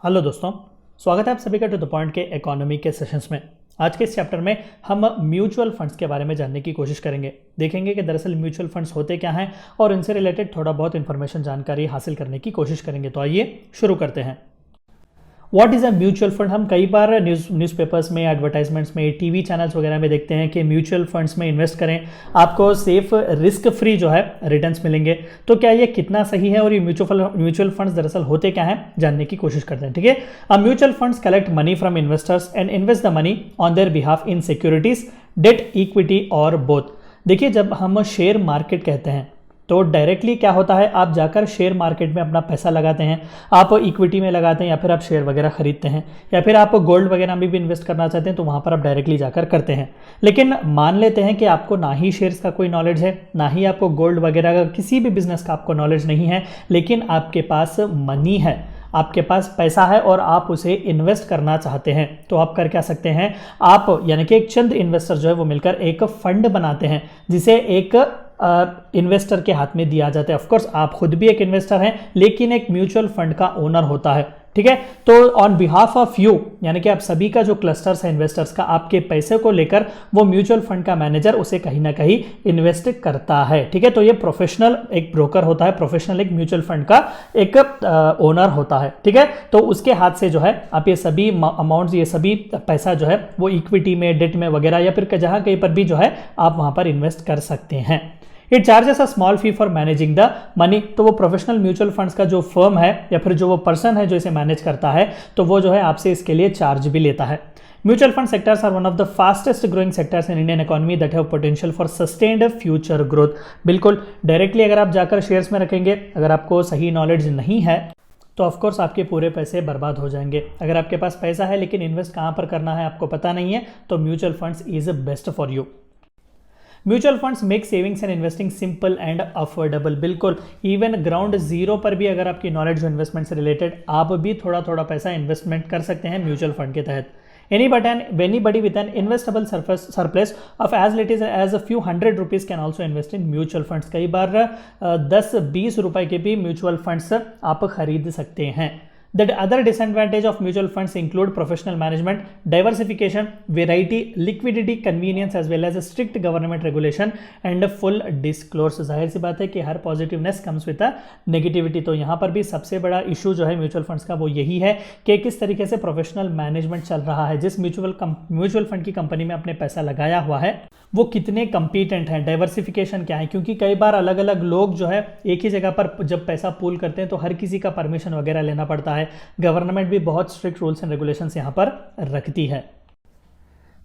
Hello दोस्तों, स्वागत है आप सभी का टू द पॉइंट के इकोनॉमी के सेशंस में। आज के इस चैप्टर में हम म्यूचुअल फंड्स के बारे में जानने की कोशिश करेंगे। देखेंगे कि दरअसल म्यूचुअल फंड्स होते क्या हैं और इनसे रिलेटेड थोड़ा बहुत इन्फॉर्मेशन जानकारी हासिल करने की कोशिश करेंगे। तो आइए शुरू करते हैं। What is a mutual fund? हम कई बार न्यूज़पेपर्स में, एडवर्टाइजमेंट्स में, टीवी चैनल्स वगैरह में देखते हैं कि म्यूचुअल फंड्स में इन्वेस्ट करें, आपको सेफ रिस्क फ्री जो है रिटर्न्स मिलेंगे। तो क्या ये कितना सही है और ये म्यूचुअल फंड्स दरअसल होते क्या हैं, जानने की कोशिश करते हैं। ठीक है, mutual funds collect money from investors and invest the money on their behalf in securities, debt, equity और बोथ। देखिए, जब हम शेयर मार्केट कहते हैं तो डायरेक्टली क्या होता है, आप जाकर शेयर मार्केट में अपना पैसा लगाते हैं, आप इक्विटी में लगाते हैं या फिर आप शेयर वगैरह खरीदते हैं या फिर आप गोल्ड वगैरह में भी इन्वेस्ट करना चाहते हैं तो वहाँ पर आप डायरेक्टली जाकर करते हैं। लेकिन मान लेते हैं कि आपको ना ही शेयर्स का कोई नॉलेज है, ना ही आपको गोल्ड वगैरह का किसी भी बिजनेस का आपको नॉलेज नहीं है, लेकिन आपके पास मनी है, आपके पास पैसा है और आप उसे इन्वेस्ट करना चाहते हैं। तो आप कर क्या सकते हैं, आप यानी कि एक चंद इन्वेस्टर जो है वो मिलकर एक फंड बनाते हैं जिसे एक इन्वेस्टर के हाथ में दिया जाता है। ऑफकोर्स आप खुद भी एक इन्वेस्टर हैं, लेकिन एक म्यूचुअल फंड का ओनर होता है। ठीक है, तो ऑन बिहाफ ऑफ यू, यानी कि आप सभी का जो क्लस्टर्स है इन्वेस्टर्स का, आपके पैसे को लेकर वो म्यूचुअल फंड का मैनेजर उसे कहीं ना कहीं इन्वेस्ट करता है। ठीक है, तो ये प्रोफेशनल एक ब्रोकर होता है, प्रोफेशनल एक म्यूचुअल फंड का एक ओनर होता है। ठीक है, तो उसके हाथ से जो है आप ये सभी अमाउंट्स, ये सभी पैसा जो है वो इक्विटी में, डेट में वगैरह या फिर जहां कहीं पर भी जो है आप वहां पर इन्वेस्ट कर सकते हैं। It charges a small fee for managing the money. तो वो प्रोफेशनल म्यूचुअल फंड्स का जो फर्म है या फिर जो वो पर्सन है जो इसे मैनेज करता है, तो वो जो है आपसे इसके लिए चार्ज भी लेता है। Mutual fund sectors are one of the fastest growing sectors in Indian economy that have potential for sustained future growth. बिल्कुल डायरेक्टली अगर आप जाकर शेयर्स में रखेंगे, अगर आपको सही नॉलेज नहीं है तो ऑफकोर्स आपके पूरे पैसे बर्बाद हो जाएंगे। अगर आपके पास पैसा है लेकिन इन्वेस्ट कहाँ पर करना है आपको पता नहीं है, तो mutual funds is best for you. Mutual funds make savings and investing simple and affordable. बिल्कुल, इवन ग्राउंड जीरो पर भी अगर आपकी नॉलेज हो इन्वेस्टमेंट से रिलेटेड, आप भी थोड़ा थोड़ा पैसा इन्वेस्टमेंट कर सकते हैं म्यूचुअल फंड के तहत। Anybody with an investable surplus of as little as a few hundred rupees can also invest in mutual funds। कई बार 10-20 रुपए के भी म्यूचुअल फंड्स आप खरीद सकते हैं। The other disadvantage of mutual funds include professional management, diversification, variety, liquidity, convenience as well as a strict government regulation and full disclosure। जाहिर सी बात है कि हर positiveness comes with a negativity. तो यहाँ पर भी सबसे बड़ा इशू जो है म्यूचुअल फंड्स का वो यही है कि किस तरीके से प्रोफेशनल मैनेजमेंट चल रहा है। जिस म्यूचुअल फंड की कंपनी में आपने पैसा लगाया हुआ है वो कितने कंपीटेंट हैं, डाइवर्सिफिकेशन क्या है, क्योंकि कई बार अलग अलग लोग जो है एक ही जगह पर जब पैसा पूल करते हैं तो हर किसी का परमिशन वगैरह लेना पड़ता है। गवर्नमेंट भी बहुत स्ट्रिक्ट रूल्स एंड रेगुलेशंस यहाँ पर रखती है।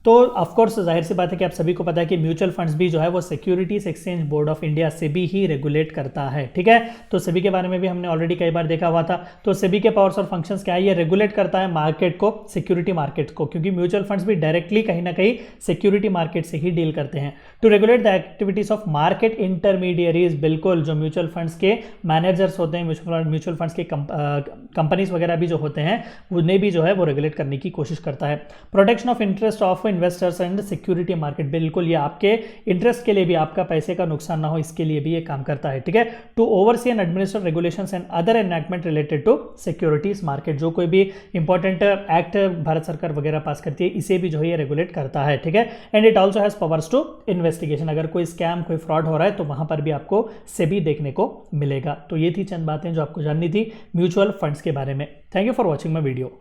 तो ऑफकोर्स जाहिर सी बात है कि आप सभी को पता है कि म्यूचुअल फंड्स भी जो है वो securities exchange board of India SEBI he regulate करता है। ठीक है, तो सेबी के बारे में भी हमने ऑलरेडी कई बार देखा हुआ था। तो सेबी के पावर्स और फंक्शंस क्या है, ये रेगुलेट करता है मार्केट को, सिक्योरिटी मार्केट को, क्योंकि म्यूचुअल फंड्स भी डायरेक्टली कहीं ना कहीं सिक्योरिटी मार्केट से ही डील करते हैं। To regulate the activities of market intermediaries. बिल्कुल, जो म्यूचुअल फंड्स के मैनेजर्स होते हैं, म्यूचुअल फंड्स के कंपनीज वगैरह भी जो होते हैं, उन्हें भी जो है वो रेगुलेट करने की कोशिश करता है। Protection of interest of investors and security market. बिल्कुल, ये आपके इंटरेस्ट के लिए भी, आपका पैसे का नुकसान ना हो इसके लिए भी ये काम करता है। ठीक है, to oversee and administer regulations and other enactment related to securities market. जो कोई भी इंपॉर्टेंट एक्ट भारत सरकार वगैरह पास करती है, इसे भी जो है ये रेगुलेट करता है। ठीक है, and it also has powers to investigation. अगर कोई स्कैम, कोई फ्रॉड हो रहा है तो वहां पर भी आपको सेबी देखने को मिलेगा। तो ये थी चंद बातें जो आपको जाननी थी म्यूचुअल फंड्स के बारे में। Thank you for watching my video.